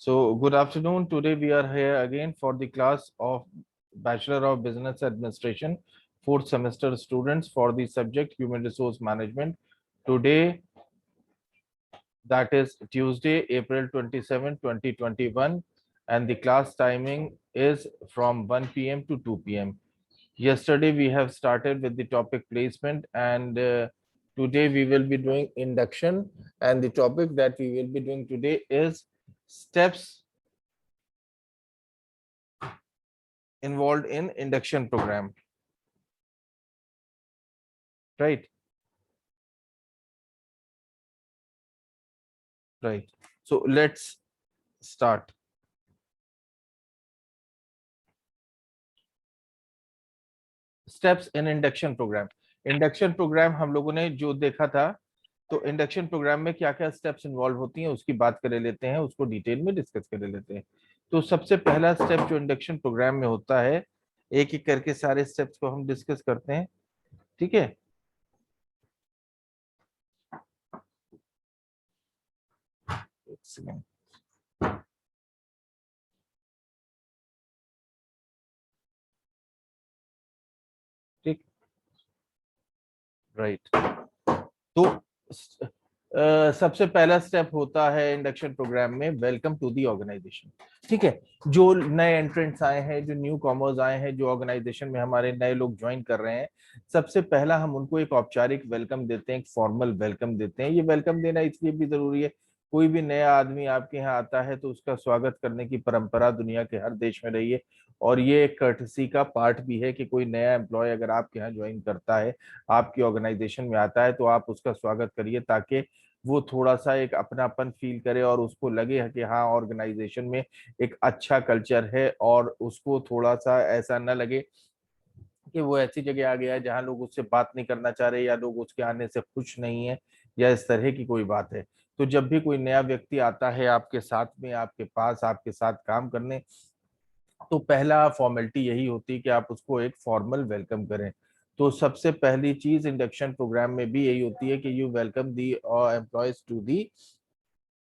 So, good afternoon. Today we are here again for the class of Bachelor of Business Administration, fourth semester students for the subject Human Resource Management. Today, that is Tuesday, April 27, 2021, and the class timing is from 1 p.m. to 2 p.m. Yesterday, we have started with the topic placement, and today we will be doing induction, and the topic that we will be doing today is steps involved in induction program, right? So let's start. Steps in induction program. Induction programme हम लोगों ने जो देखा था, तो induction programme में क्या क्या स्टेप्स इन्वॉल्व होती हैं उसकी बात कर लेते हैं, उसको डिटेल में डिस्कस कर लेते हैं। तो सबसे पहला स्टेप जो इंडक्शन प्रोग्राम में होता है, एक एक करके सारे स्टेप्स को हम डिस्कस करते हैं, ठीक है। ठीक, राइट। तो सबसे पहला स्टेप होता है इंडक्शन प्रोग्राम में वेलकम टू दी ऑर्गेनाइजेशन, ठीक है। जो नए एंट्रेंट्स आए हैं, जो न्यू कॉमर्स आए हैं, जो ऑर्गेनाइजेशन में हमारे नए लोग ज्वाइन कर रहे हैं, सबसे पहला हम उनको एक औपचारिक वेलकम देते हैं, एक फॉर्मल वेलकम देते हैं। ये वेलकम देना इसलिए भी जरूरी है, कोई भी नया आदमी आपके यहाँ आता है तो उसका स्वागत करने की परंपरा दुनिया के हर देश में रही है, और ये एक कर्टसी का पार्ट भी है कि कोई नया एम्प्लॉय अगर आपके यहाँ ज्वाइन करता है, आपकी ऑर्गेनाइजेशन में आता है, तो आप उसका स्वागत करिए ताकि वो थोड़ा सा एक अपनापन फील करे और उसको लगे कि हाँ, ऑर्गेनाइजेशन में एक अच्छा कल्चर है, और उसको थोड़ा सा ऐसा न लगे कि वो ऐसी जगह आ गया है जहाँ लोग उससे बात नहीं करना चाह रहे, या लोग उसके आने से खुश नहीं है, या इस तरह की कोई बात है। तो जब भी कोई नया व्यक्ति आता है आपके साथ में, आपके पास, आपके साथ काम करने, तो पहला फॉर्मेलिटी यही होती है कि आप उसको एक फॉर्मल वेलकम करें। तो सबसे पहली चीज इंडक्शन प्रोग्राम में भी यही होती है कि you welcome the employees to the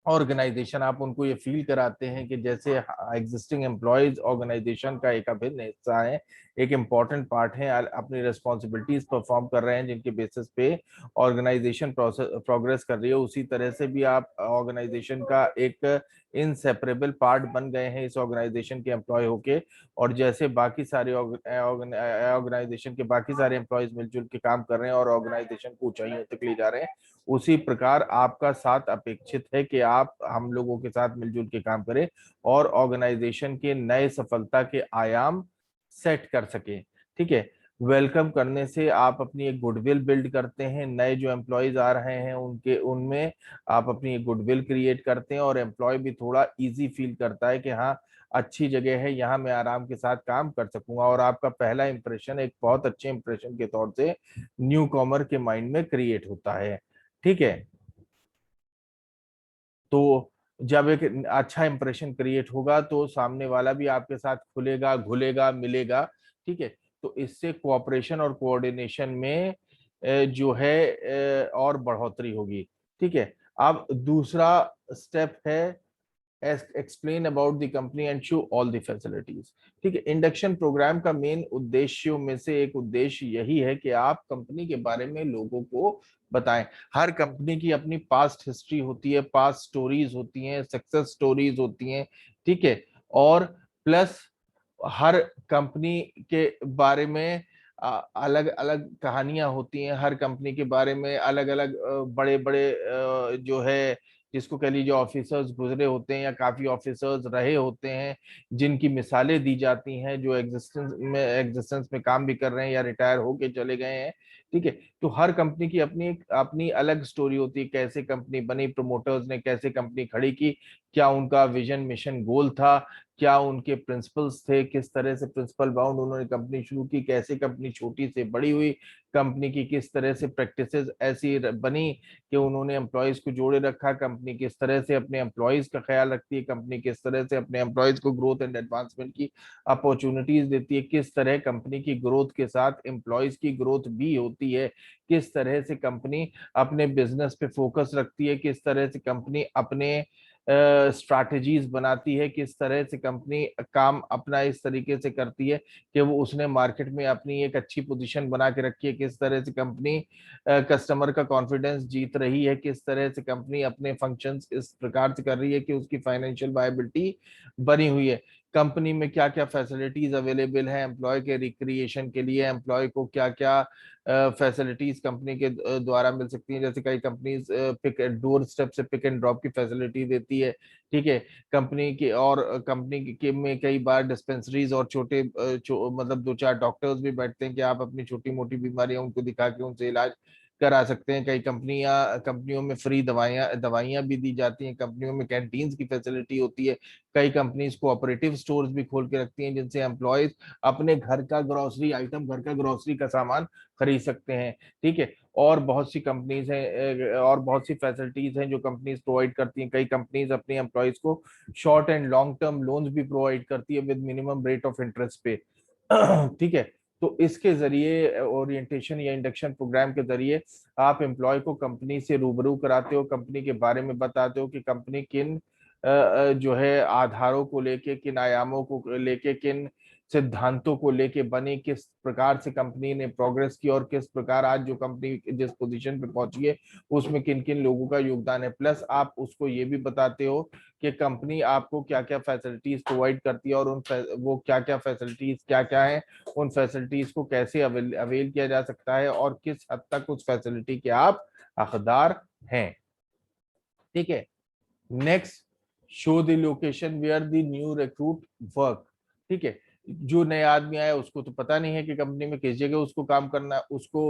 organisation. आप उनको ये फील कराते हैं कि जैसे एग्जिस्टिंग एम्प्लॉयज ऑर्गेनाइजेशन का एक अभिन्न हिस्सा है, एक इम्पॉर्टेंट पार्ट है, अपनी रिस्पॉन्सिबिलिटीज परफॉर्म कर रहे हैं, जिनके बेसिस पे ऑर्गेनाइजेशन प्रोग्रेस कर रही है। उसी तरह से भी आप ऑर्गेनाइजेशन का एक इनसेपरेबल पार्ट बन गए हैं इस ऑर्गेनाइजेशन के एम्प्लॉय होके, और जैसे बाकी सारे ऑर्गेनाइजेशन के बाकी सारे एम्प्लॉयज मिलजुल के काम कर रहे हैं और ऑर्गेनाइजेशन को ऊंचाइयों तक ले जा रहे हैं, उसी प्रकार आपका साथ अपेक्षित है कि आप हम लोगों के साथ मिलजुल के काम करें और ऑर्गेनाइजेशन के नए सफलता के आयाम सेट कर सके, ठीक है। वेलकम करने से आप अपनी एक गुडविल बिल्ड करते हैं, नए जो एम्प्लॉयज आ रहे हैं उनके उनमें आप अपनी एक गुडविल क्रिएट करते हैं, और एम्प्लॉय भी थोड़ा इजी फील करता है कि हाँ, अच्छी जगह है, यहाँ मैं आराम के साथ काम कर सकूंगा, और आपका पहला इंप्रेशन एक बहुत अच्छे इंप्रेशन के तौर से न्यू कॉमर के माइंड में क्रिएट होता है, ठीक है। तो जब एक अच्छा इंप्रेशन क्रिएट होगा तो सामने वाला भी आपके साथ खुलेगा, घुलेगा, मिलेगा, ठीक है। तो इससे कोऑपरेशन और कोऑर्डिनेशन में जो है और बढ़ोतरी होगी, ठीक है। अब दूसरा स्टेप है explain about the company and show all the facilities, ठीक है। इंडक्शन प्रोग्राम का मेन उद्देश्यों में से एक उद्देश्य यही है कि आप कंपनी के बारे में लोगों को बताएं। हर कंपनी की अपनी पास्ट हिस्ट्री होती है, पास्ट स्टोरीज होती हैं, सक्सेस स्टोरीज होती हैं, ठीक है। और प्लस हर कंपनी के बारे में अलग अलग कहानियां होती हैं, हर कंपनी के बारे में अलग अलग बड़े बड़े जो है, जिसको कह लीजिए ऑफिसर्स गुजरे होते हैं या काफी ऑफिसर्स रहे होते हैं, जिनकी मिसालें दी जाती हैं, जो एग्जिस्टेंस में काम भी कर रहे हैं या रिटायर होके चले गए हैं, ठीक है। तो हर कंपनी की अपनी अपनी अलग स्टोरी होती है, कैसे कंपनी बनी, प्रमोटर्स ने कैसे कंपनी खड़ी की, क्या उनका विजन मिशन गोल था, क्या उनके प्रिंसिपल्स थे, किस तरह से प्रिंसिपल बाउंड उन्होंने कंपनी शुरू की, कैसे कंपनी छोटी से बड़ी हुई, कंपनी की किस तरह से प्रैक्टिसेस ऐसी बनी कि उन्होंने एम्प्लॉयज को जोड़े रखा, कंपनी किस तरह से अपने एम्प्लॉयज का ख्याल रखती है, कंपनी किस तरह से अपने एम्प्लॉयज को ग्रोथ एंड एडवांसमेंट की अपॉर्चुनिटीज देती है, किस तरह कंपनी की ग्रोथ के साथ एम्प्लॉयज की ग्रोथ भी होती होती है, किस तरह से कंपनी अपने बिजनेस पे फोकस रखती है, किस तरह से कंपनी अपने स्ट्रैटेजीज बनाती है, किस तरह से कंपनी काम अपना इस तरीके से करती है कि वो उसने मार्केट में अपनी एक अच्छी पोजीशन बना के रखी है, किस तरह से कंपनी कस्टमर का कॉन्फिडेंस जीत रही है, किस तरह से कंपनी अपने फंक्शंस इस प्रकार से कर रही है कि उसकी फाइनेंशियल वायबिलिटी बनी हुई है, कंपनी में क्या क्या फैसिलिटीज अवेलेबल है एम्प्लॉय के रिक्रिएशन के लिए, एम्प्लॉय को क्या क्या फैसिलिटीज कंपनी के द्वारा मिल सकती हैं। जैसे कई कंपनीज पिक डोर स्टेप से पिक एंड ड्रॉप की फैसिलिटी देती है, ठीक है। कंपनी की और कंपनी के में कई बार डिस्पेंसरीज और छोटे मतलब दो चार डॉक्टर्स भी बैठते हैं कि आप अपनी छोटी मोटी बीमारियां उनको दिखा के उनसे इलाज करा सकते हैं। कई कंपनियों में फ्री दवाइयां भी दी जाती हैं, कंपनियों में कैंटीन्स की फैसिलिटी होती है। कई कंपनीज कोऑपरेटिव स्टोर्स भी खोल के रखती हैं जिनसे एम्प्लॉयज अपने घर का ग्रोसरी आइटम, घर का ग्रोसरी का सामान खरीद सकते हैं, ठीक है। और बहुत सी कंपनीज हैं और बहुत सी फैसिलिटीज हैं जो कंपनीज प्रोवाइड करती हैं। कई कंपनीज अपने एम्प्लॉयज को short and long term loans भी प्रोवाइड करती है with minimum rate of interest पे, ठीक है। तो इसके जरिए ओरिएंटेशन या इंडक्शन प्रोग्राम के जरिए आप एम्प्लॉय को कंपनी से रूबरू कराते हो, कंपनी के बारे में बताते हो कि कंपनी किन जो है आधारों को लेके, किन आयामों को लेके, किन सिद्धांतों को लेके बनी, किस प्रकार से कंपनी ने प्रोग्रेस की और किस प्रकार आज जो कंपनी जिस पोजीशन पे पहुंची है उसमें किन किन लोगों का योगदान है। प्लस आप उसको ये भी बताते हो कि कंपनी आपको क्या क्या फैसिलिटीज प्रोवाइड करती है और वो क्या क्या फैसिलिटीज क्या क्या है, उन फैसिलिटीज को कैसे अवेल किया जा सकता है और किस हद तक उस फैसिलिटी के आप हकदार हैं, ठीक है। Next, show the location where the new recruit work, ठीक है। जो नया आदमी आया उसको तो पता नहीं है कि कंपनी में किस जगह उसको काम करना है, उसको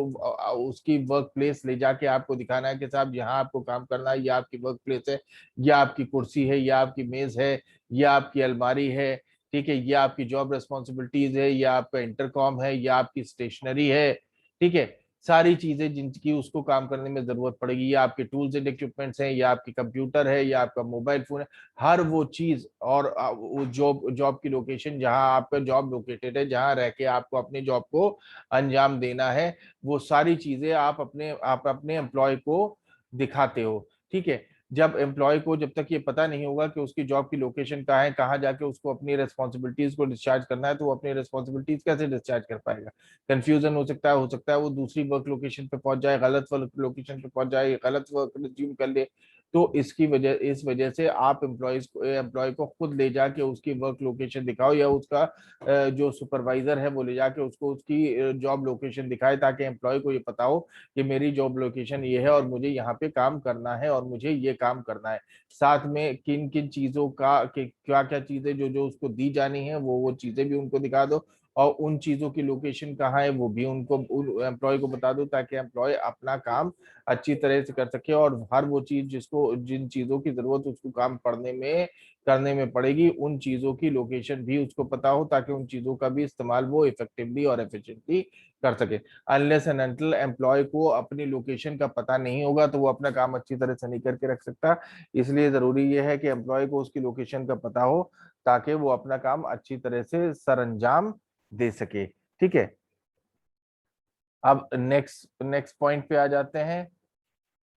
उसकी वर्क प्लेस ले जाके आपको दिखाना है कि साहब यहाँ आपको काम करना है, या आपकी वर्क प्लेस है, या आपकी कुर्सी है, या आपकी मेज है, या आपकी अलमारी है, ठीक है, या आपकी जॉब रेस्पॉन्सिबिलिटीज है, या आपका इंटरकॉम है, या आपकी स्टेशनरी है, ठीक है। सारी चीजें जिनकी उसको काम करने में जरूरत पड़ेगी, या आपके टूल्स एंड इक्विपमेंट्स हैं, या आपकी कंप्यूटर है, या आपका मोबाइल फोन है, हर वो चीज और वो जॉब जॉब की लोकेशन जहां आपका जॉब लोकेटेड है, जहां रह के आपको अपनी जॉब को अंजाम देना है, वो सारी चीजें आप अपने एम्प्लॉय को दिखाते हो, ठीक है। जब एम्प्लॉय को जब तक ये पता नहीं होगा कि उसकी जॉब की लोकेशन कहाँ है, कहाँ जाके उसको अपनी रेस्पॉन्सिबिलिटीज को डिस्चार्ज करना है, तो वो अपनी रेस्पॉन्सिबिलिटीज कैसे डिस्चार्ज कर पाएगा। कंफ्यूजन हो सकता है वो दूसरी वर्क लोकेशन पे पहुंच जाए, गलत वर्क लोकेशन पे पहुंच जाए, गलत वर्क रिज्यूम कर ले। तो इस वजह से आप एम्प्लॉय को खुद ले जाके उसकी वर्क लोकेशन दिखाओ, या उसका जो सुपरवाइजर है वो ले जाके उसको उसकी जॉब लोकेशन दिखाए, ताकि एम्प्लॉय को ये पता हो कि मेरी जॉब लोकेशन ये है और मुझे यहाँ पे काम करना है और मुझे ये काम करना है। साथ में किन किन चीजों का क्या क्या चीजें जो जो उसको दी जानी है वो चीजें भी उनको दिखा दो, और उन चीजों की लोकेशन कहाँ है वो भी उनको एम्प्लॉय को बता दो, ताकि एम्प्लॉय अपना काम अच्छी तरह से कर सके। और हर वो चीज जिसको जिन चीजों की जरूरत उसको काम पड़ने में करने में पड़ेगी, उन चीजों की लोकेशन भी उसको पता हो, ताकि उन चीजों का भी इस्तेमाल वो इफेक्टिवली और एफिशिएंटली कर सके। अनलेस एंड अनटिल एम्प्लॉय को अपनी लोकेशन का पता नहीं होगा तो वो अपना काम अच्छी तरह से नहीं करके रख सकता। इसलिए जरूरी यह है कि एम्प्लॉय को उसकी लोकेशन का पता हो, ताकि वो अपना काम अच्छी तरह से सरअंजाम दे सके, ठीक है। अब नेक्स्ट नेक्स्ट पॉइंट पे आ जाते हैं।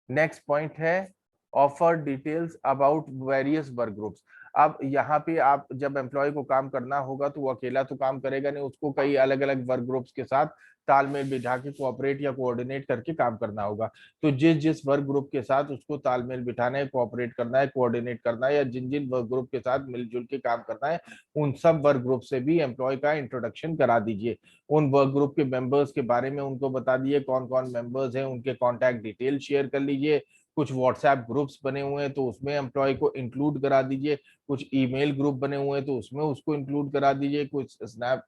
नेक्स्ट पॉइंट है offer details about various work groups. अब यहाँ पे आप जब एम्प्लॉय को काम करना होगा तो वो अकेला तो काम करेगा नहीं, उसको कई अलग अलग वर्क ग्रुप्स के साथ तालमेल बिठा के कोऑपरेट या कोऑर्डिनेट करके काम करना होगा। तो जिस जिस वर्क ग्रुप के साथ उसको तालमेल बिठाना है, कोऑपरेट करना है, कोऑर्डिनेट करना है, या जिन जिन वर्क ग्रुप के साथ मिलजुल के काम करना है, उन सब वर्क ग्रुप से भी एम्प्लॉय का इंट्रोडक्शन करा दीजिए। उन वर्क ग्रुप के मेंबर्स के बारे में उनको बता दिए, कौन कौन मेंबर्स हैं, उनके कॉन्टैक्ट डिटेल शेयर कर लीजिए। कुछ व्हाट्सएप ग्रुप्स बने हुए हैं तो उसमें एम्प्लॉय को इंक्लूड करा दीजिए, कुछ ईमेल ग्रुप बने हुए हैं तो उसमें उसको इंक्लूड करा दीजिए, कुछ स्नैप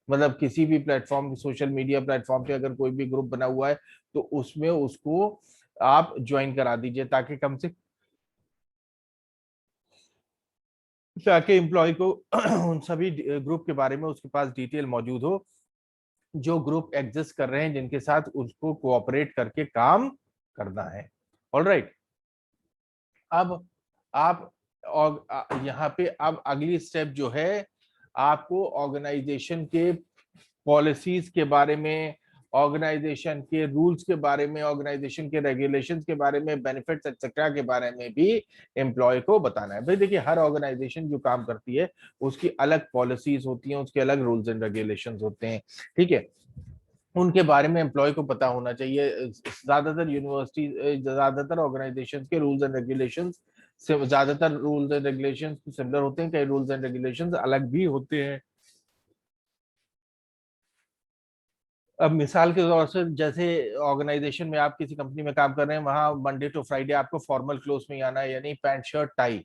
मतलब किसी भी प्लेटफॉर्म सोशल मीडिया प्लेटफॉर्म पे अगर कोई भी ग्रुप बना हुआ है तो उसमें उसको आप ज्वाइन करा दीजिए, ताकि एम्प्लॉय को उन सभी ग्रुप के बारे में उसके पास डिटेल मौजूद हो, जो ग्रुप एग्जिस्ट कर रहे हैं जिनके साथ उसको कोऑपरेट करके काम करना है। ऑलराइट, अब आप और यहाँ पे अब अगली स्टेप जो है, आपको ऑर्गेनाइजेशन के पॉलिसीज के बारे में ऑर्गेनाइजेशन के रूल्स के बारे में, ऑर्गेनाइजेशन के रेगुलेशंस के बारे में, बेनिफिट्स एक्सेट्रा के बारे में भी एम्प्लॉय को बताना है। भाई देखिए, हर ऑर्गेनाइजेशन जो काम करती है उसकी अलग पॉलिसीज होती हैं, उसके अलग रूल्स एंड रेगुलेशंस होते हैं, ठीक है, उनके बारे में एम्प्लॉय को पता होना चाहिए। ज्यादातर यूनिवर्सिटी, ज्यादातर ऑर्गेनाइजेशन के रूल्स एंड रेगुलेशंस से, ज्यादातर रूल्स एंड रेगुलेशंस सिमिलर होते हैं, कई रूल्स एंड रेगुलेशंस अलग भी होते हैं। अब मिसाल के तौर से, जैसे ऑर्गेनाइजेशन में आप किसी कंपनी में काम कर रहे हैं, वहां मंडे टू फ्राइडे आपको फॉर्मल क्लोथ में ही आना है, यानी पैंट शर्ट टाई,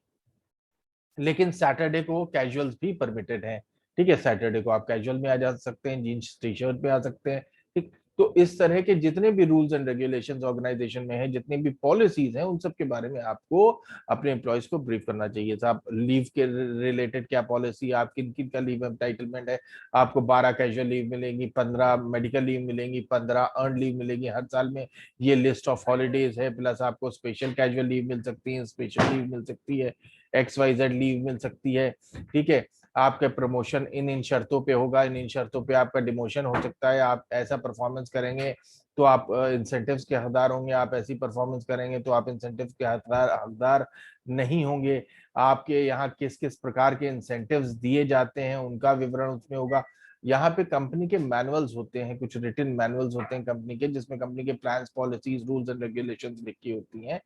लेकिन सैटरडे को कैजुअल्स भी परमिटेड हैं। ठीक है, सैटरडे को आप कैजुअल में आ जा सकते हैं, जीन्स टी शर्ट पे आ सकते हैं। ठीक, तो इस तरह के जितने भी रूल्स एंड रेगुलेशंस ऑर्गेनाइजेशन में है, जितनी भी पॉलिसीज हैं, उन सब के बारे में आपको अपने एम्प्लॉयज को ब्रीफ करना चाहिए। साहब, लीव के रिलेटेड क्या पॉलिसी है, आप किन किन का लीव एंटाइटलमेंट है, आपको 12 कैजुअल लीव मिलेंगी, 15 मेडिकल लीव मिलेंगी, 15 अर्न लीव मिलेगी हर साल में, ये लिस्ट ऑफ हॉलीडेज है, प्लस आपको स्पेशल कैजुअल लीव मिल सकती है, स्पेशल लीव मिल सकती है, XYZ लीव मिल सकती है। ठीक है, आपके प्रमोशन इन इन शर्तों पे होगा, इन इन शर्तों पे आपका डिमोशन हो सकता है, आप ऐसा परफॉर्मेंस करेंगे तो आप इंसेंटिव्स के हकदार होंगे, आप ऐसी परफॉर्मेंस करेंगे तो आप इंसेंटिव्स के हकदार नहीं होंगे। आपके यहाँ किस किस प्रकार के इंसेंटिव्स दिए जाते हैं उनका विवरण उसमें होगा। यहाँ पे कंपनी के मैनुअल्स होते हैं, कुछ रिटन मैनुअल्स होते हैं कंपनी के, जिसमें कंपनी के plans, policies, rules and regulations लिखी होती हैं,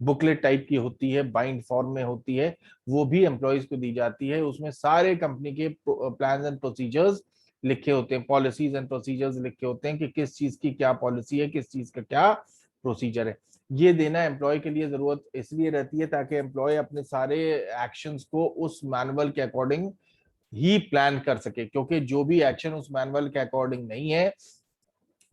बुकलेट टाइप की होती है, बाइंड फॉर्म में होती है, वो भी एम्प्लॉयज को दी जाती है। उसमें सारे कंपनी के प्लान्स एंड प्रोसीजर्स लिखे होते हैं, पॉलिसीज एंड प्रोसीजर्स लिखे होते हैं कि किस चीज की क्या पॉलिसी है, किस चीज का क्या प्रोसीजर है। ये देना एम्प्लॉय के लिए जरूरत इसलिए रहती है ताकि एम्प्लॉय अपने सारे एक्शंस को उस मैनुअल के अकॉर्डिंग ही प्लान कर सके, क्योंकि जो भी एक्शन उस मैनुअल के अकॉर्डिंग नहीं है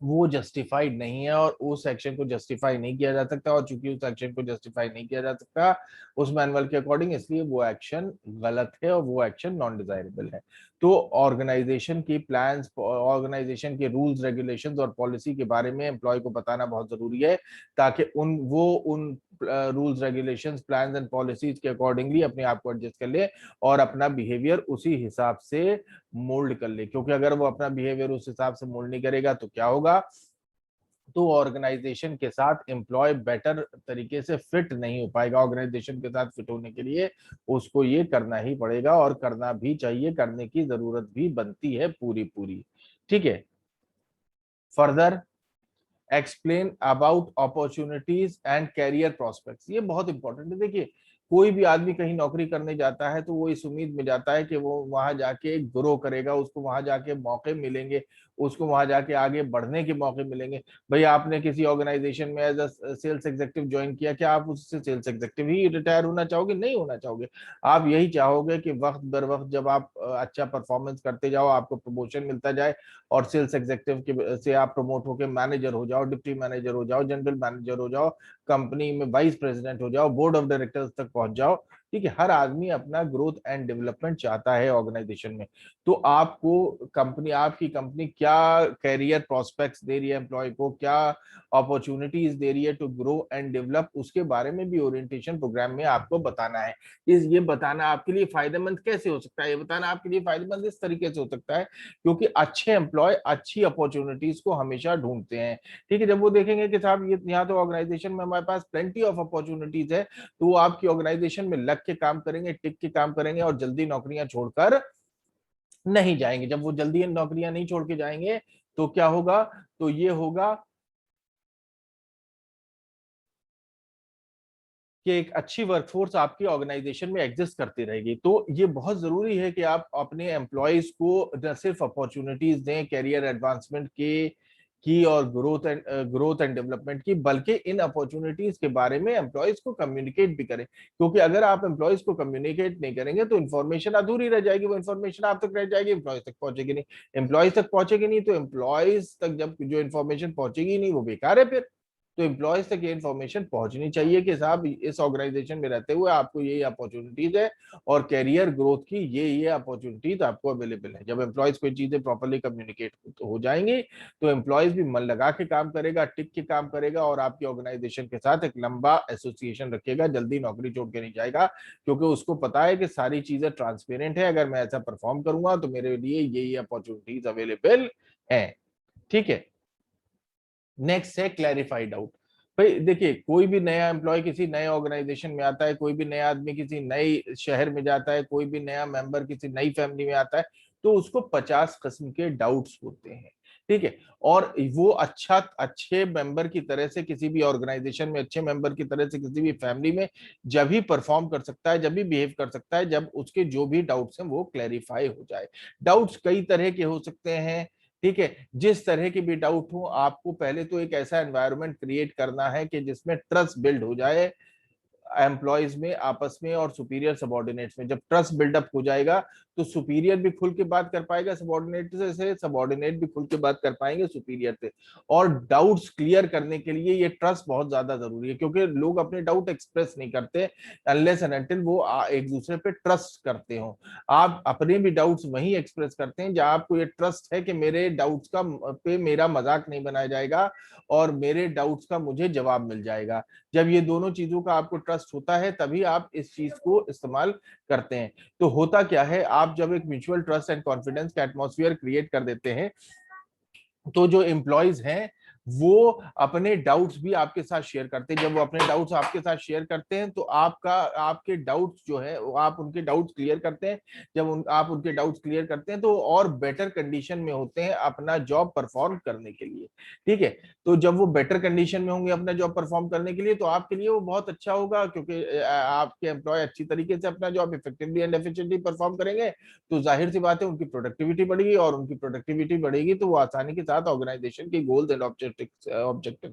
वो जस्टिफाइड नहीं है, और उस एक्शन को जस्टिफाई नहीं किया जा सकता, और चूंकि उस एक्शन को जस्टिफाई नहीं किया जा सकता उस मैनुअल के अकॉर्डिंग, इसलिए वो एक्शन गलत है और वो एक्शन नॉन डिजायरेबल है। तो ऑर्गेनाइजेशन की प्लान्स, ऑर्गेनाइजेशन के रूल्स, रेगुलेशंस और पॉलिसी के बारे में एम्प्लॉय को बताना बहुत जरूरी है, ताकि उन rules, regulations, plans and policies के अकॉर्डिंगली अपने आप को एडजस्ट कर ले और अपना बिहेवियर उसी हिसाब से मोल्ड कर ले। क्योंकि अगर वो अपना बिहेवियर उस हिसाब से मोल्ड नहीं करेगा तो क्या होगा, तो ऑर्गेनाइजेशन के साथ एम्प्लॉय बेटर तरीके से फिट नहीं हो पाएगा। ऑर्गेनाइजेशन के साथ फिट होने के लिए उसको ये करना ही पड़ेगा, और करना भी चाहिए, करने की जरूरत भी बनती है पूरी पूरी। ठीक है, further explain about opportunities and career prospects, ये बहुत इंपॉर्टेंट है। देखिए, कोई भी आदमी कहीं नौकरी करने जाता है तो वो इस उम्मीद में जाता है कि वो वहां जाके ग्रो करेगा, उसको वहां जाके मौके मिलेंगे, उसको वहां जाके आगे बढ़ने के मौके मिलेंगे। भाई, आपने किसी ऑर्गेनाइजेशन में as a sales executive join किया, क्या आप उससे सेल्स एग्जीक्यूटिव ही रिटायर होना चाहोगे? नहीं होना चाहोगे। आप यही चाहोगे कि वक्त दर वक्त जब आप अच्छा परफॉर्मेंस करते जाओ, आपको प्रमोशन मिलता जाए, और सेल्स एग्जीक्यूटिव के से आप प्रमोट होकर मैनेजर हो जाओ, डिप्टी मैनेजर हो जाओ, जनरल मैनेजर हो जाओ, कंपनी में वाइस प्रेसिडेंट हो जाओ, बोर्ड ऑफ डायरेक्टर्स तक पहुंच जाओ। ठीक है, हर आदमी अपना ग्रोथ एंड डेवलपमेंट चाहता है ऑर्गेनाइजेशन में। तो आपको कंपनी, आपकी कंपनी क्या कैरियर प्रोस्पेक्ट्स दे रही है एम्प्लॉय को, क्या अपॉर्चुनिटीज दे रही है टू ग्रो एंड डेवलप, उसके बारे में भी ओरिएंटेशन प्रोग्राम में आपको बताना है। ये बताना आपके लिए फायदेमंद कैसे हो सकता है? ये बताना आपके लिए फायदेमंद इस तरीके से हो सकता है क्योंकि अच्छे एम्प्लॉय अच्छी अपॉर्चुनिटीज को हमेशा ढूंढते हैं। ठीक है, जब वो देखेंगे कि साहब ये यहाँ तो ऑर्गेनाइजेशन में हमारे पास प्लेंटी ऑफ अपॉर्चुनिटीज है, तो वो आपकी ऑर्गेनाइजेशन में लग के काम करेंगे, टिक के काम करेंगे, और जल्दी नौकरियां छोड़कर नहीं जाएंगे। जब वो जल्दी नौकरियां नहीं छोड़ के जाएंगे तो क्या होगा, तो ये होगा कि एक अच्छी वर्कफोर्स आपकी ऑर्गेनाइजेशन में एग्जिस्ट करती रहेगी। तो ये बहुत जरूरी है कि आप अपने एम्प्लॉयज को न सिर्फ अपॉर्चुनिटीज दें कैरियर एडवांसमेंट के की और ग्रोथ एंड डेवलपमेंट की, बल्कि इन अपॉर्चुनिटीज के बारे में एम्प्लॉयज को कम्युनिकेट भी करें। क्योंकि अगर आप एम्प्लॉयज को कम्युनिकेट नहीं करेंगे तो इन्फॉर्मेशन अधूरी रह जाएगी, वो इन्फॉर्मेशन आप तक रह जाएगी, एम्प्लॉयज तक पहुंचेगी नहीं। एम्प्लॉयज तक पहुंचेगी नहीं तो एम्प्लॉयज तक जब जो इन्फॉर्मेशन पहुंचेगी नहीं वो बेकार है फिर। तो एम्प्लॉयज तक ये इन्फॉर्मेशन पहुंचनी चाहिए कि साहब इस ऑर्गेनाइजेशन में रहते हुए आपको ये अपॉर्चुनिटीज है, और कैरियर ग्रोथ की ये अपॉर्चुनिटीज आपको अवेलेबल है। जब एम्प्लॉयज कोई चीजें प्रॉपर्ली कम्युनिकेट हो जाएंगी तो एम्प्लॉयज भी मन लगा के काम करेगा, टिक के काम करेगा, और आपकी ऑर्गेनाइजेशन के साथ एक लंबा एसोसिएशन रखेगा, जल्दी नौकरी छोड़ के नहीं जाएगा, क्योंकि उसको पता है कि सारी चीजें ट्रांसपेरेंट है, अगर मैं ऐसा परफॉर्म करूंगा तो मेरे लिए ये अपॉर्चुनिटीज अवेलेबल है। ठीक है, नेक्स्ट है क्लैरिफाई डाउट। भाई देखिए, कोई भी नया एम्प्लॉय किसी नए ऑर्गेनाइजेशन में आता है, कोई भी नया आदमी किसी नए शहर में जाता है, कोई भी नया मेंबर किसी नई फैमिली में आता है, तो उसको 50 किस्म के डाउट्स होते हैं। ठीक है। और वो अच्छे मेंबर की तरह से किसी भी ऑर्गेनाइजेशन में, अच्छे मेंबर की तरह से किसी भी फैमिली में जब भी परफॉर्म कर सकता है, जब भी बिहेव कर सकता है, जब उसके जो भी डाउट्स हैं वो क्लैरिफाई हो जाए। डाउट्स कई तरह के हो सकते हैं। ठीक है। जिस तरह की भी डाउट हो, आपको पहले तो एक ऐसा एनवायरनमेंट क्रिएट करना है कि जिसमें ट्रस्ट बिल्ड हो जाए एम्प्लॉयज में आपस में और सुपीरियर सबॉर्डिनेट्स में। जब ट्रस्ट बिल्डअप हो जाएगा तो सुपीरियर भी खुल के बात कर पाएगा सबॉर्डिनेट से, सबॉर्डिनेट भी खुल के बात कर पाएंगे सुपीरियर से। और डाउट्स क्लियर करने के लिए ये ट्रस्ट बहुत ज्यादा जरूरी है, क्योंकि लोग अपने डाउट एक्सप्रेस नहीं करते अनलेस एंड अनटिल वो एक दूसरे पे ट्रस्ट करते हो। आप अपने भी डाउट्स वहीं एक्सप्रेस करते हैं जहां आपको ये ट्रस्ट है कि मेरे डाउट्स का पे मेरा मजाक नहीं बनाया जाएगा और मेरे डाउट्स का मुझे जवाब मिल जाएगा। जब ये दोनों चीजों का आपको ट्रस्ट होता है तभी आप इस चीज को इस्तेमाल करते हैं। तो होता क्या है, आप जब एक म्यूचुअल ट्रस्ट एंड कॉन्फिडेंस का एटमॉस्फेयर क्रिएट कर देते हैं तो जो एम्प्लॉयज हैं वो अपने डाउट्स भी आपके साथ शेयर करते हैं। जब वो अपने डाउट्स आपके साथ शेयर करते हैं तो आपके डाउट्स जो है वो आप उनके डाउट्स क्लियर करते हैं। जब आप उनके डाउट्स क्लियर करते हैं तो और बेटर कंडीशन में होते हैं अपना जॉब परफॉर्म करने के लिए। ठीक है। तो जब वो बेटर कंडीशन में होंगे अपना जॉब परफॉर्म करने के लिए तो आपके लिए वो बहुत अच्छा होगा, क्योंकि आपके एम्प्लॉय अच्छी तरीके से अपना job effectively and efficiently perform करेंगे तो जाहिर सी बात है उनकी प्रोडक्टिविटी बढ़ेगी, और उनकी प्रोडक्टिविटी बढ़ेगी तो वो आसानी के साथ ऑर्गेनाइजेशन के गोल्स एंड ऑब्जेक्टिव्स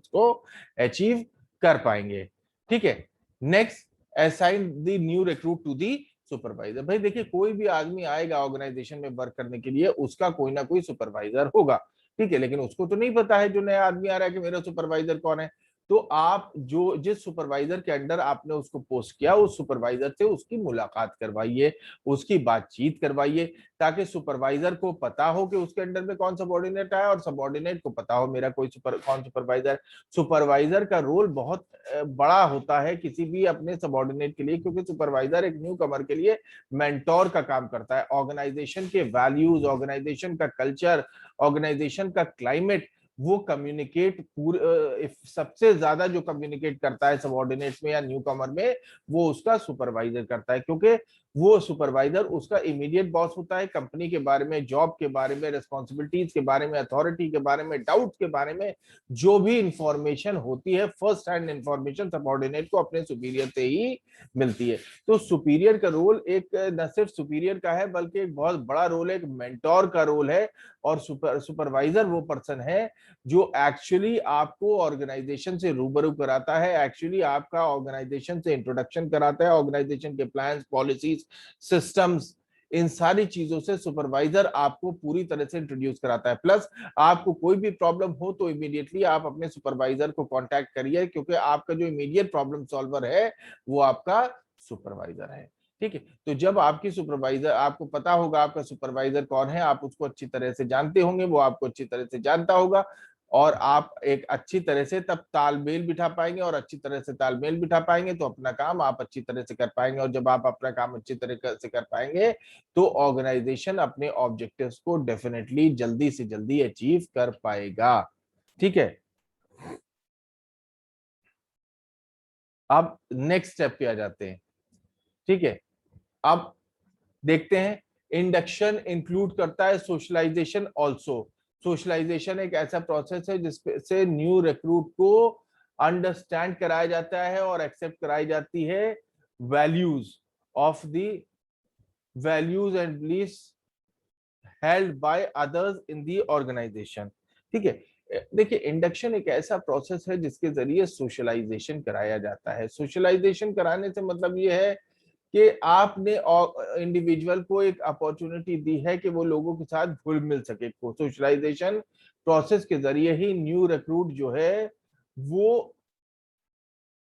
को अचीव कर पाएंगे। ठीक है। Next, assign the new recruit to the supervisor. भाई देखिए, कोई भी आदमी आएगा ऑर्गेनाइजेशन में वर्क करने के लिए, उसका कोई ना कोई सुपरवाइजर होगा। ठीक है। लेकिन उसको तो नहीं पता है जो नया आदमी आ रहा है कि मेरा सुपरवाइजर कौन है। तो आप जो जिस सुपरवाइजर के अंडर आपने उसको पोस्ट किया, उस सुपरवाइजर से उसकी मुलाकात करवाइए, उसकी बातचीत करवाइए, ताकि सुपरवाइजर को पता हो कि उसके अंडर में कौन सबॉर्डिनेट है और सबॉर्डिनेट को पता हो मेरा कौन सुपरवाइजर। सुपरवाइजर का रोल बहुत बड़ा होता है किसी भी अपने सबॉर्डिनेट के लिए, क्योंकि सुपरवाइजर एक न्यू कमर के लिए मेंटोर का काम करता है। ऑर्गेनाइजेशन के वैल्यूज, ऑर्गेनाइजेशन का कल्चर, ऑर्गेनाइजेशन का क्लाइमेट वो कम्युनिकेट पूरे सबसे ज्यादा जो कम्युनिकेट करता है सबॉर्डिनेट्स में या न्यू कमर में, वो उसका सुपरवाइजर करता है, क्योंकि वो सुपरवाइजर उसका इमीडिएट बॉस होता है। कंपनी के बारे में, जॉब के बारे में, रिस्पॉन्सिबिलिटीज के बारे में, अथॉरिटी के बारे में, डाउट के बारे में जो भी इंफॉर्मेशन होती है, फर्स्ट हैंड इंफॉर्मेशन सबॉर्डिनेट को अपने सुपीरियर से ही मिलती है। तो सुपीरियर का रोल एक न सिर्फ सुपीरियर का है बल्कि एक बहुत बड़ा रोल है, एक मेंटोर का रोल है। और सुपरवाइजर वो पर्सन है जो एक्चुअली आपको ऑर्गेनाइजेशन से रूबरू कराता है, एक्चुअली आपका ऑर्गेनाइजेशन से इंट्रोडक्शन कराता है, ऑर्गेनाइजेशन के प्लान्स, पॉलिसीज, सिस्टम्स, इन सारी चीजों से सुपरवाइजर आपको पूरी तरह से इंट्रोड्यूस कराता है। प्लस आपको कोई भी प्रॉब्लम हो तो इमीडिएटली आप अपने सुपरवाइजर को कांटेक्ट करिए, क्योंकि आपका जो इमीडिएट प्रॉब्लम सॉल्वर है वो आपका सुपरवाइजर है। ठीक है। तो जब आपकी सुपरवाइजर, आपको पता होगा आपका सुपरवाइजर कौन है, आप उसको अच्छी तरह से जानते होंगे, वो आपको अच्छी तरह से जानता होगा, और आप एक अच्छी तरह से तब तालमेल बिठा पाएंगे, और अच्छी तरह से तालमेल बिठा पाएंगे तो अपना काम आप अच्छी तरह से कर पाएंगे। और जब आप अपना काम अच्छी तरह से कर पाएंगे तो ऑर्गेनाइजेशन अपने ऑब्जेक्टिव्स को डेफिनेटली जल्दी से जल्दी अचीव कर पाएगा। ठीक है। अब नेक्स्ट स्टेप पे आ जाते हैं। ठीक है। अब देखते हैं, इंडक्शन इंक्लूड करता है सोशलाइजेशन ऑल्सो। सोशलाइजेशन एक ऐसा प्रोसेस है जिससे न्यू रिक्रूट को अंडरस्टैंड कराया जाता है और एक्सेप्ट कराई जाती है values of the values and beliefs held by others in the organisation. ठीक है। देखिए, इंडक्शन एक ऐसा प्रोसेस है जिसके जरिए सोशलाइजेशन कराया जाता है। सोशलाइजेशन कराने से मतलब ये है कि आपने इंडिविजुअल को एक अपॉर्चुनिटी दी है कि वो लोगों के साथ घुल मिल सके। सोशलाइजेशन प्रोसेस के जरिए ही न्यू रिक्रूट जो है वो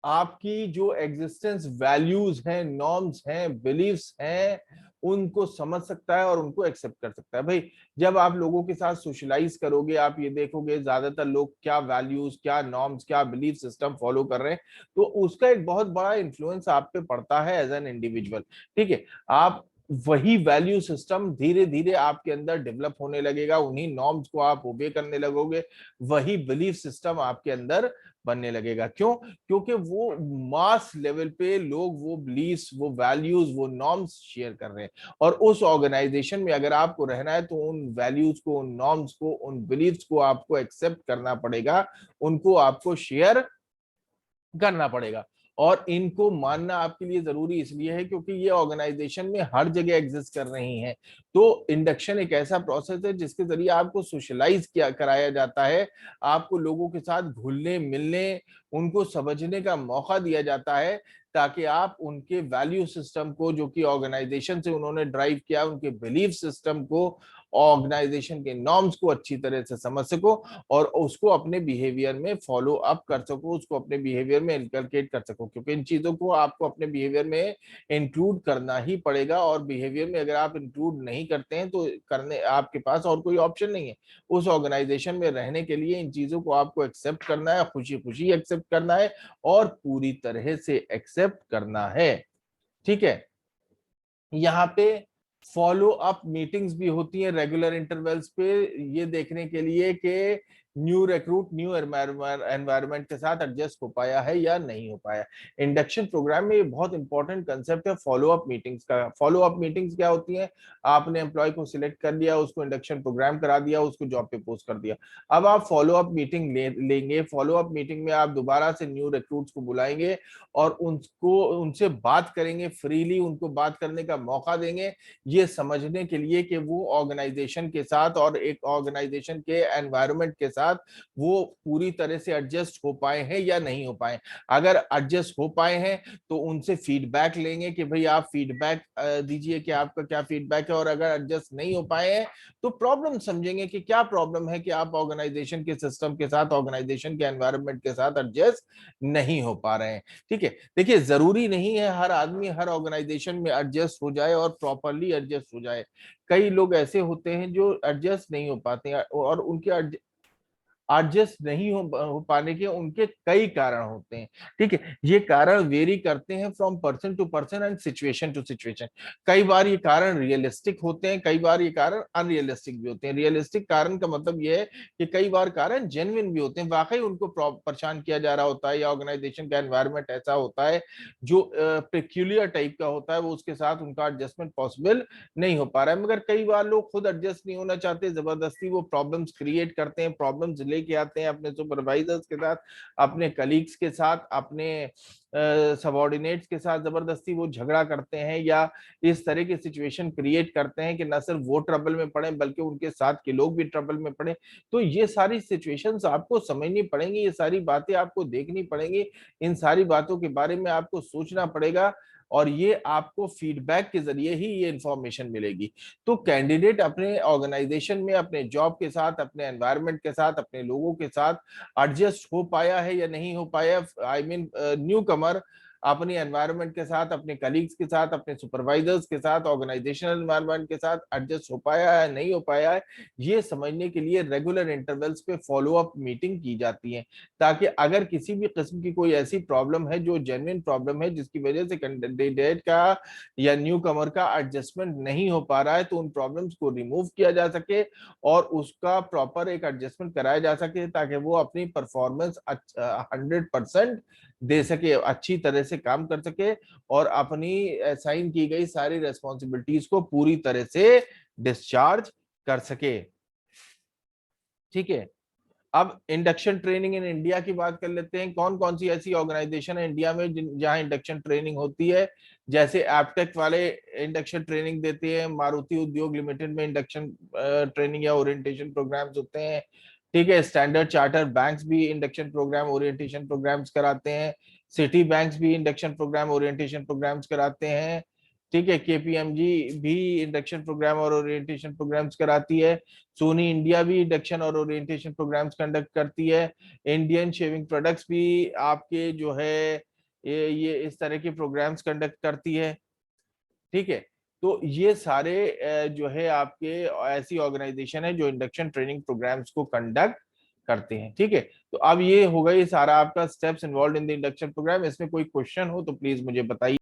आपकी जो एग्जिस्टेंस वैल्यूज हैं, नॉर्म्स हैं, बिलीव्स हैं, उनको समझ सकता है और उनको एक्सेप्ट कर सकता है। भाई जब आप लोगों के साथ सोशलाइज करोगे, आप ये देखोगे ज्यादातर लोग क्या वैल्यूज, क्या नॉर्म्स, क्या बिलीफ सिस्टम फॉलो कर रहे हैं, तो उसका एक बहुत बड़ा इन्फ्लुएंस आप पे पड़ता है एज एन इंडिविजुअल। ठीक है। आप वही वैल्यू सिस्टम धीरे धीरे आपके अंदर डेवलप होने लगेगा, उन्हीं नॉर्म्स को आप ओबे करने लगोगे, वही बिलीफ सिस्टम आपके अंदर बनने लगेगा। क्यों? क्योंकि वो मास लेवल पे लोग वो बिलीफ्स, वो वैल्यूज, वो नॉर्म्स शेयर कर रहे हैं, और उस ऑर्गेनाइजेशन में अगर आपको रहना है तो उन वैल्यूज को, उन नॉर्म्स को, उन बिलीफ्स को आपको एक्सेप्ट करना पड़ेगा, उनको आपको शेयर करना पड़ेगा। और इनको मानना आपके लिए जरूरी इसलिए है क्योंकि ये ऑर्गेनाइजेशन में हर जगह एग्जिस्ट कर रही हैं। तो इंडक्शन एक ऐसा प्रोसेस है जिसके जरिए आपको सोशलाइज किया कराया जाता है, आपको लोगों के साथ घुलने मिलने, उनको समझने का मौका दिया जाता है, ताकि आप उनके वैल्यू सिस्टम को, जो कि ऑर्गेनाइजेशन से उन्होंने ड्राइव किया, उनके बिलीफ सिस्टम को, ऑर्गेनाइजेशन के नॉर्म्स को अच्छी तरह से समझ सको और उसको अपने बिहेवियर में फॉलो अप कर सको, उसको अपने बिहेवियर में इनकलकेट कर सको, क्योंकि इन चीजों को आपको अपने बिहेवियर में इंक्लूड करना ही पड़ेगा। और बिहेवियर में अगर आप इंक्लूड नहीं करते हैं तो करने आपके पास और कोई ऑप्शन नहीं है। उस ऑर्गेनाइजेशन में रहने के लिए इन चीजों को आपको एक्सेप्ट करना है, खुशी खुशी एक्सेप्ट करना है और पूरी तरह से एक्सेप्ट करना है। ठीक है। यहाँ पे फॉलो अप मीटिंग्स भी होती हैं रेगुलर इंटरवल्स पे, ये देखने के लिए कि न्यू रिक्रूट न्यू एनवायरनमेंट के साथ एडजस्ट हो पाया है या नहीं हो पाया। इंडक्शन प्रोग्राम में ये बहुत इंपॉर्टेंट कंसेप्ट है फॉलो अप मीटिंग्स का। फॉलो अप मीटिंग्स क्या होती हैं? आपने एम्प्लॉय को सिलेक्ट कर लिया, उसको इंडक्शन प्रोग्राम करा दिया, उसको जॉब पे पोस्ट कर दिया। अब आप फॉलो अप मीटिंग लेंगे। फॉलो अप मीटिंग में आप दोबारा से न्यू रिक्रूट्स को बुलाएंगे और उनसे बात करेंगे, फ्रीली उनको बात करने का मौका देंगे, ये समझने के लिए कि वो ऑर्गेनाइजेशन के साथ और एक ऑर्गेनाइजेशन के एनवायरनमेंट के साथ वो पूरी तरह से एडजस्ट हो पाए हैं या नहीं हो पाए। अगर एडजस्ट हो पाए हैं तो उनसे फीडबैक लेंगे कि भाई आप फीडबैक दीजिए कि आपका क्या फीडबैक है, और अगर एडजस्ट नहीं हो पाए हैं तो प्रॉब्लम समझेंगे कि क्या प्रॉब्लम है कि आप ऑर्गेनाइजेशन के सिस्टम के साथ, ऑर्गेनाइजेशन के एनवायरनमेंट के साथ एडजस्ट नहीं हो पा रहे हैं। ठीक है। देखिए, जरूरी नहीं है हर आदमी हर ऑर्गेनाइजेशन में एडजस्ट हो जाए और प्रॉपरली एडजस्ट हो जाए। कई लोग ऐसे होते हैं जो एडजस्ट नहीं हो पाते हैं, और उनके एडजस्ट नहीं हो पाने के उनके कई कारण होते हैं। ठीक है। ये कारण वेरी करते हैं from person to person and situation to situation. कई बार ये कारण रियलिस्टिक होते हैं, कई बार ये कारण अनरियलिस्टिक भी होते हैं। रियलिस्टिक कारण का मतलब ये है कि कई बार कारण जेन्युइन भी होते हैं, वाकई उनको परेशान किया जा रहा होता है, या ऑर्गेनाइजेशन का एनवायरनमेंट ऐसा होता है जो पेक्यूलियर टाइप का होता है, वो उसके साथ उनका एडजस्टमेंट पॉसिबल नहीं हो पा रहा है। मगर कई बार लोग खुद एडजस्ट नहीं होना चाहते, जबरदस्ती वो प्रॉब्लम्स क्रिएट करते हैं, प्रॉब्लम्स लेके आते हैं अपने सुपरवाइजर्स के साथ, अपने कलीग्स के साथ, अपने सबॉर्डिनेट्स के साथ जबरदस्ती वो झगड़ा करते हैं, या इस तरह की सिचुएशन क्रिएट करते हैं कि न सिर्फ वो ट्रबल में पड़े बल्कि उनके साथ के लोग भी ट्रबल में पड़े। तो ये सारी सिचुएशंस आपको समझनी पड़ेंगी, ये सारी बातें आपको देखनी पड़ेंगी, इन सारी बातों के बारे में आपको सोचना पड़ेगा, और ये आपको फीडबैक के जरिए ही ये इंफॉर्मेशन मिलेगी। तो कैंडिडेट अपने ऑर्गेनाइजेशन में, अपने जॉब के साथ, अपने एनवायरनमेंट के साथ, अपने लोगों के साथ एडजस्ट हो पाया है या नहीं हो पाया, आई मीन न्यू कमर अपनी एनवायरनमेंट के साथ, अपने कलीग्स के साथ, अपने सुपरवाइजर्स के साथ, ऑर्गेनाइजेशनल एनवायरनमेंट के साथ एडजस्ट हो पाया है नहीं हो पाया है, ये समझने के लिए रेगुलर इंटरवल्स पे फॉलो अप मीटिंग की जाती है, ताकि अगर किसी भी किस्म की कोई ऐसी प्रॉब्लम है जो जेन्युइन प्रॉब्लम है, जिसकी वजह से कैंडिडेट का या न्यू कमर का एडजस्टमेंट नहीं हो पा रहा है, तो उन प्रॉब्लम्स को रिमूव किया जा सके और उसका प्रॉपर एक एडजस्टमेंट कराया जा सके, ताकि वो अपनी परफॉर्मेंस 100% दे सके, अच्छी तरह से काम कर सके और अपनी असाइन की गई सारी रेस्पॉन्सिबिलिटीज को पूरी तरह से डिस्चार्ज कर सके। ठीक है। अब इंडक्शन ट्रेनिंग इन इंडिया की बात कर लेते हैं। कौन कौन सी ऐसी ऑर्गेनाइजेशन है इंडिया में जहां इंडक्शन ट्रेनिंग होती है? जैसे एप्टेक वाले इंडक्शन ट्रेनिंग देते हैं, मारुति उद्योग लिमिटेड में इंडक्शन ट्रेनिंग या ओरिएंटेशन प्रोग्राम्स होते हैं। ठीक है। स्टैंडर्ड चार्टर बैंक्स भी इंडक्शन प्रोग्राम ओरिएंटेशन प्रोग्राम्स कराते हैं। सिटी बैंक्स भी इंडक्शन प्रोग्राम ओरिएंटेशन प्रोग्राम्स कराते हैं। ठीक है। केपीएमजी भी इंडक्शन प्रोग्राम और ओरिएंटेशन प्रोग्राम्स कराती है। सोनी इंडिया भी इंडक्शन और ओरिएंटेशन प्रोग्राम्स कंडक्ट करती है। इंडियन शेविंग प्रोडक्ट्स भी आपके जो है ये इस तरह के प्रोग्राम्स कंडक्ट करती है। ठीक है। तो ये सारे जो है आपके ऐसी ऑर्गेनाइजेशन है जो इंडक्शन ट्रेनिंग प्रोग्राम्स को कंडक्ट करते हैं। ठीक है। तो अब ये हो गई सारा आपका steps involve in the induction programme. इसमें कोई क्वेश्चन हो तो प्लीज मुझे बताइए।